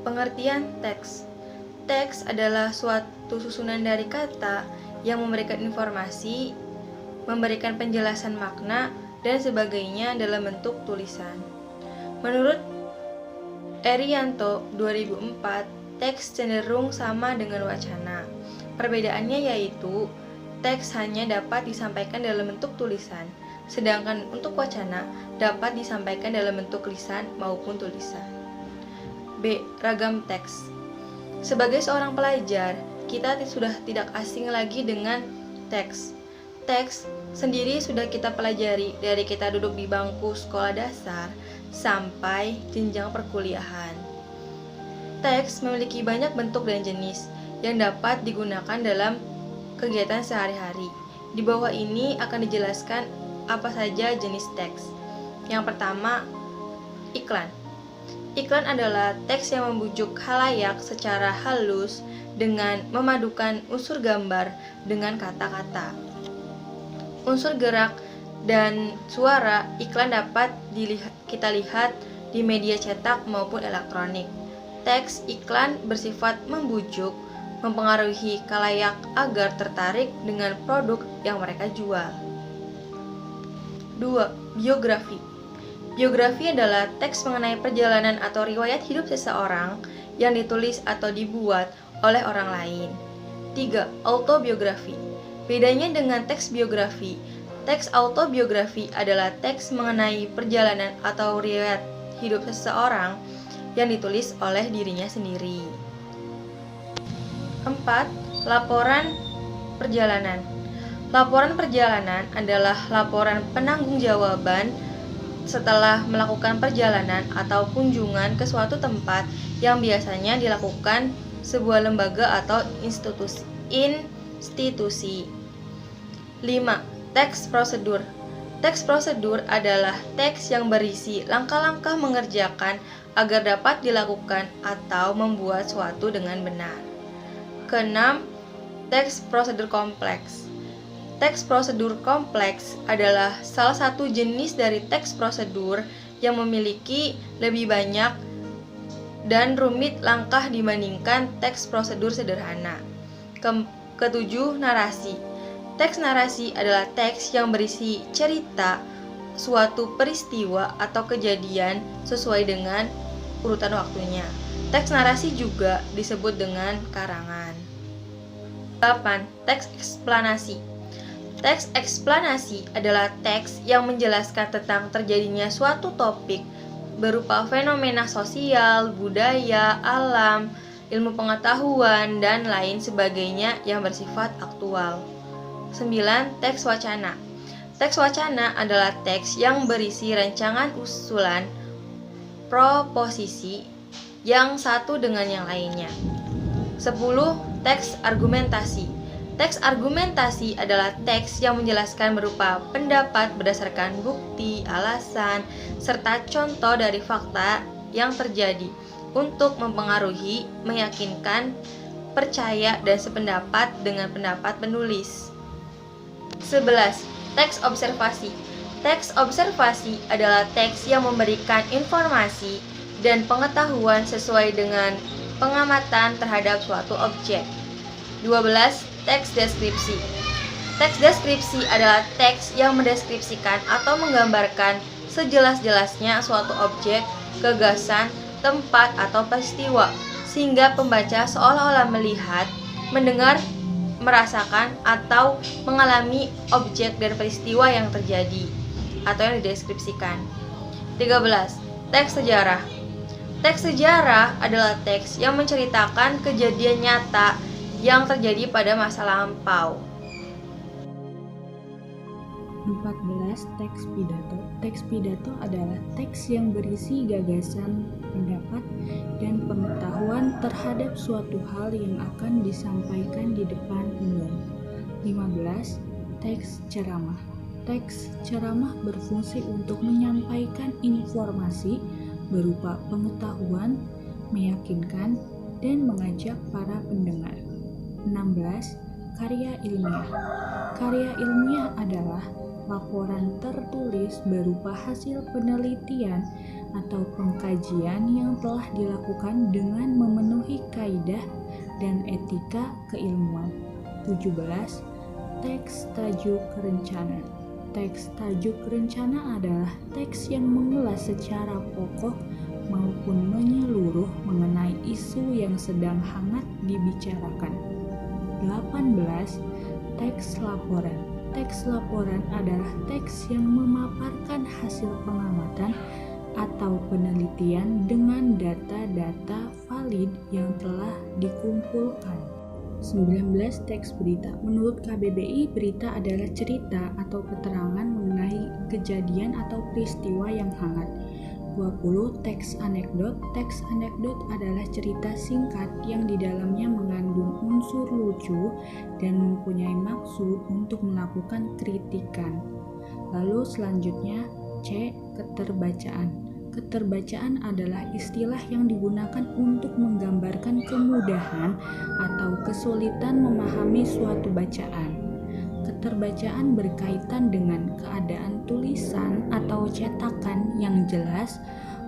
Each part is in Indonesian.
Pengertian teks. Teks adalah suatu susunan dari kata yang memberikan informasi, memberikan penjelasan makna, dan sebagainya dalam bentuk tulisan. Menurut Erianto 2004, teks cenderung sama dengan wacana. Perbedaannya yaitu teks hanya dapat disampaikan dalam bentuk tulisan, sedangkan untuk wacana dapat disampaikan dalam bentuk lisan maupun tulisan. B. Ragam teks. Sebagai seorang pelajar, kita sudah tidak asing lagi dengan teks. Teks sendiri sudah kita pelajari dari kita duduk di bangku sekolah dasar sampai jenjang perkuliahan. Teks memiliki banyak bentuk dan jenis yang dapat digunakan dalam kegiatan sehari-hari. Di bawah ini akan dijelaskan apa saja jenis teks. Yang pertama, iklan. Iklan adalah teks yang membujuk khalayak secara halus dengan memadukan unsur gambar dengan kata-kata. Unsur gerak dan suara iklan dapat kita lihat di media cetak maupun elektronik. Teks iklan bersifat membujuk, mempengaruhi khalayak agar tertarik dengan produk yang mereka jual. 2. Biografi. Biografi adalah teks mengenai perjalanan atau riwayat hidup seseorang yang ditulis atau dibuat oleh orang lain. 3. Autobiografi. Bedanya dengan teks biografi, teks autobiografi adalah teks mengenai perjalanan atau riwayat hidup seseorang yang ditulis oleh dirinya sendiri. 4. Laporan perjalanan. Laporan perjalanan adalah laporan penanggung-jawaban setelah melakukan perjalanan atau kunjungan ke suatu tempat yang biasanya dilakukan sebuah lembaga atau institusi. 5. Teks prosedur. Teks prosedur adalah teks yang berisi langkah-langkah mengerjakan agar dapat dilakukan atau membuat suatu dengan benar. Keenam, teks prosedur kompleks. Teks prosedur kompleks adalah salah satu jenis dari teks prosedur yang memiliki lebih banyak dan rumit langkah dibandingkan teks prosedur sederhana. Ketujuh, narasi. Teks narasi adalah teks yang berisi cerita suatu peristiwa atau kejadian sesuai dengan urutan waktunya. Teks narasi juga disebut dengan karangan. 8. Teks eksplanasi. Teks eksplanasi adalah teks yang menjelaskan tentang terjadinya suatu topik berupa fenomena sosial, budaya, alam, ilmu pengetahuan, dan lain sebagainya yang bersifat aktual. 9. Teks wacana. Teks wacana adalah teks yang berisi rancangan usulan proposisi yang satu dengan yang lainnya. 10. Teks argumentasi. Teks argumentasi adalah teks yang menjelaskan berupa pendapat berdasarkan bukti, alasan, serta contoh dari fakta yang terjadi untuk mempengaruhi, meyakinkan, percaya, dan sependapat dengan pendapat penulis. 11. Teks observasi. Teks observasi adalah teks yang memberikan informasi dan pengetahuan sesuai dengan pengamatan terhadap suatu objek. 12. Teks deskripsi. Teks deskripsi adalah teks yang mendeskripsikan atau menggambarkan sejelas-jelasnya suatu objek, gagasan, tempat, atau peristiwa, sehingga pembaca seolah-olah melihat, mendengar, merasakan, atau mengalami objek dan peristiwa yang terjadi atau yang dideskripsikan. 13. Teks sejarah. Teks sejarah adalah teks yang menceritakan kejadian nyata yang terjadi pada masa lampau. 14. Teks pidato. Teks pidato adalah teks yang berisi gagasan, pendapat, dan pengetahuan terhadap suatu hal yang akan disampaikan di depan umum. 15. Teks ceramah. Teks ceramah berfungsi untuk menyampaikan informasi berupa pengetahuan, meyakinkan, dan mengajak para pendengar. 16. Karya ilmiah. Karya ilmiah adalah laporan tertulis berupa hasil penelitian atau pengkajian yang telah dilakukan dengan memenuhi kaidah dan etika keilmuan. 17. Teks tajuk rencana. Teks tajuk rencana adalah teks yang mengulas secara pokok maupun menyeluruh mengenai isu yang sedang hangat dibicarakan. 18. Teks laporan. Teks laporan adalah teks yang memaparkan hasil pengamatan atau penelitian dengan data-data valid yang telah dikumpulkan. 19. Teks berita. Menurut KBBI, berita adalah cerita atau keterangan mengenai kejadian atau peristiwa yang hangat. 20. Teks anekdot. Teks anekdot adalah cerita singkat yang di dalamnya mengandung unsur lucu dan mempunyai maksud untuk melakukan kritikan. Lalu selanjutnya C. Keterbacaan. Keterbacaan adalah istilah yang digunakan untuk menggambarkan kemudahan atau kesulitan memahami suatu bacaan. Keterbacaan berkaitan dengan keadaan tulisan atau cetakan yang jelas,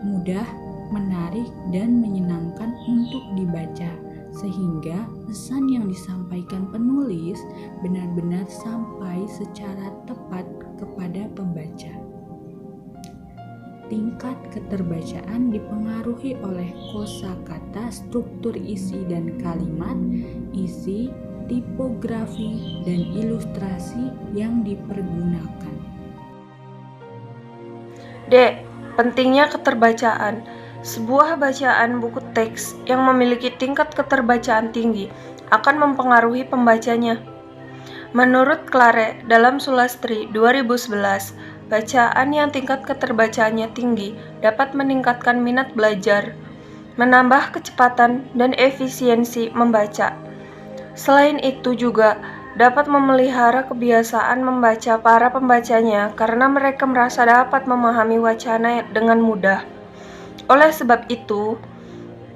mudah, menarik, dan menyenangkan untuk dibaca, sehingga pesan yang disampaikan penulis benar-benar sampai secara tepat kepada pembaca. Tingkat keterbacaan dipengaruhi oleh kosakata, struktur isi dan kalimat, isi, tipografi, dan ilustrasi yang dipergunakan. D. Pentingnya keterbacaan. Sebuah bacaan buku teks yang memiliki tingkat keterbacaan tinggi akan mempengaruhi pembacanya. Menurut Clare dalam Sulastri 2011, bacaan yang tingkat keterbacaannya tinggi dapat meningkatkan minat belajar, menambah kecepatan dan efisiensi membaca. Selain itu juga dapat memelihara kebiasaan membaca para pembacanya karena mereka merasa dapat memahami wacana dengan mudah. Oleh sebab itu,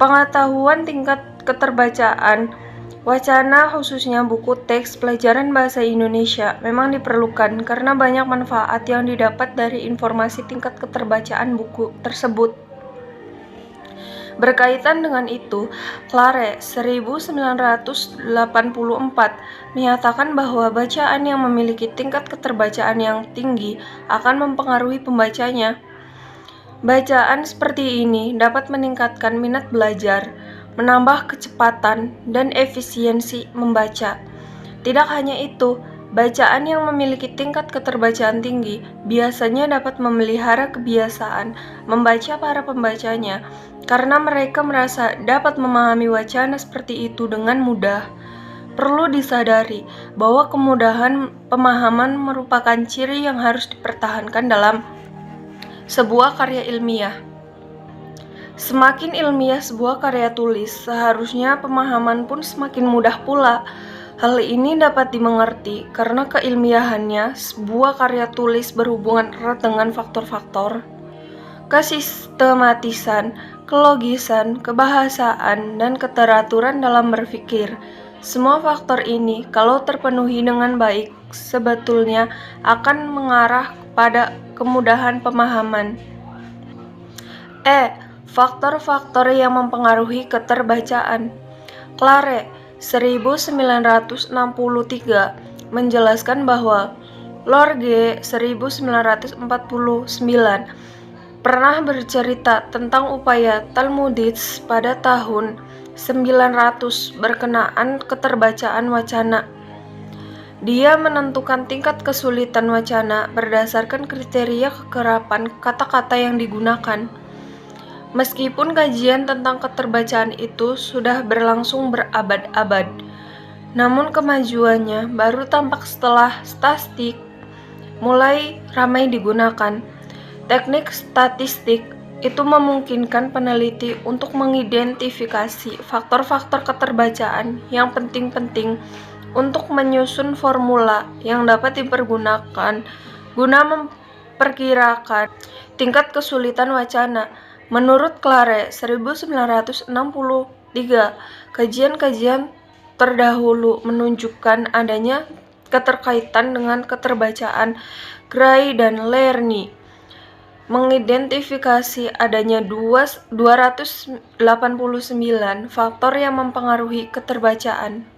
pengetahuan tingkat keterbacaan wacana khususnya buku teks pelajaran bahasa Indonesia memang diperlukan karena banyak manfaat yang didapat dari informasi tingkat keterbacaan buku tersebut. Berkaitan dengan itu, Clare 1984 menyatakan bahwa bacaan yang memiliki tingkat keterbacaan yang tinggi akan mempengaruhi pembacanya. Bacaan seperti ini dapat meningkatkan minat belajar, menambah kecepatan dan efisiensi membaca. Tidak hanya itu, bacaan yang memiliki tingkat keterbacaan tinggi biasanya dapat memelihara kebiasaan membaca para pembacanya karena mereka merasa dapat memahami wacana seperti itu dengan mudah. Perlu disadari bahwa kemudahan pemahaman merupakan ciri yang harus dipertahankan dalam sebuah karya ilmiah. Semakin ilmiah sebuah karya tulis, seharusnya pemahaman pun semakin mudah pula. Hal ini dapat dimengerti karena keilmiahannya sebuah karya tulis berhubungan erat dengan faktor-faktor kesistematisan, kelogisan, kebahasaan, dan keteraturan dalam berpikir. Semua faktor ini, kalau terpenuhi dengan baik, sebetulnya akan mengarah pada kemudahan pemahaman. Faktor-faktor yang mempengaruhi keterbacaan. Clare 1963 menjelaskan bahwa Lorge 1949 pernah bercerita tentang upaya Talmudists pada tahun 900 berkenaan keterbacaan wacana. Dia menentukan tingkat kesulitan wacana berdasarkan kriteria kekerapan kata-kata yang digunakan. Meskipun kajian tentang keterbacaan itu sudah berlangsung berabad-abad, namun kemajuannya baru tampak setelah statistik mulai ramai digunakan. Teknik statistik itu memungkinkan peneliti untuk mengidentifikasi faktor-faktor keterbacaan yang penting-penting untuk menyusun formula yang dapat dipergunakan guna memperkirakan tingkat kesulitan wacana. Menurut Clare 1963, kajian-kajian terdahulu menunjukkan adanya keterkaitan dengan keterbacaan Gray dan Lerny. mengidentifikasi adanya 289 faktor yang mempengaruhi keterbacaan.